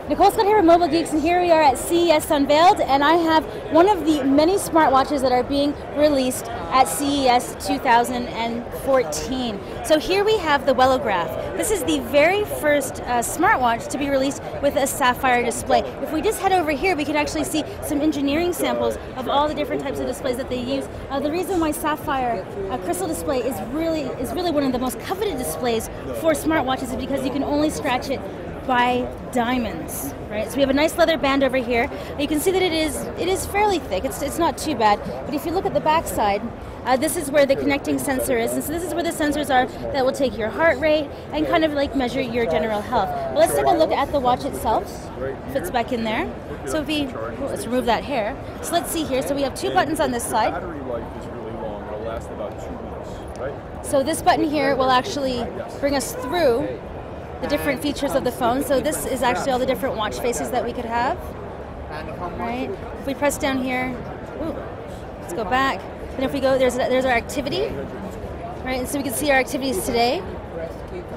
Nicole Scott here with Mobile Geeks, and here we are at CES Unveiled, and I have one of the many smartwatches that are being released at CES 2014. So here we have the Wellograph. This is the very first smartwatch to be released with a sapphire display. If we just head over here, we can actually see some engineering samples of all the different types of displays that they use. The reason why sapphire crystal display is really one of the most coveted displays for smartwatches is because you can only scratch it by diamonds, right? So we have a nice leather band over here. You can see that it is fairly thick. It's not too bad. But if you look at the back side, this is where the connecting sensor is, and so this is where the sensors are that will take your heart rate and kind of like measure your general health. But let's take a look at the watch itself. Fits back in there. So if we let's remove that hair. So let's see here. So we have two buttons on this side. Battery life is really long. It'll last about 2 weeks, right? So this button here will actually bring us through the different features of the phone. So this is actually all the different watch faces that we could have. Right? If we press down here, let's go back. And if we go, there's our activity. Right? And so we can see our activities today.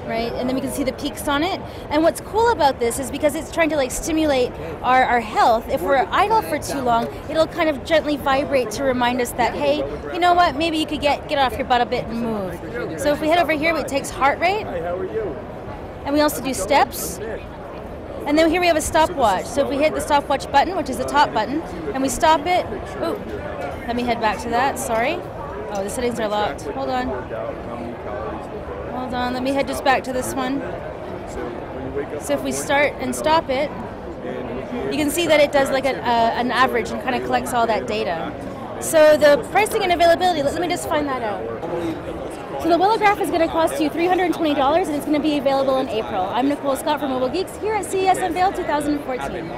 Right? And then we can see the peaks on it. And what's cool about this is because it's trying to like stimulate our health. If we're idle for too long, it'll kind of gently vibrate to remind us that, hey, you know what, maybe you could get off your butt a bit and move. So if we head over here, it takes heart rate. Hi, how are you? And we also do steps. And then here we have a stopwatch. So if we hit the stopwatch button, which is the top button, and we stop it, let me head back to that, sorry. Oh, the settings are locked. Hold on. Hold on, let me head just back to this one. So if we start and stop it, you can see that it does like an average and kind of collects all that data. So the pricing and availability, let me just find that out. So the Wellograph is going to cost you $320, and it's going to be available in April. I'm Nicole Scott from Mobile Geeks here at CES Unveiled 2014.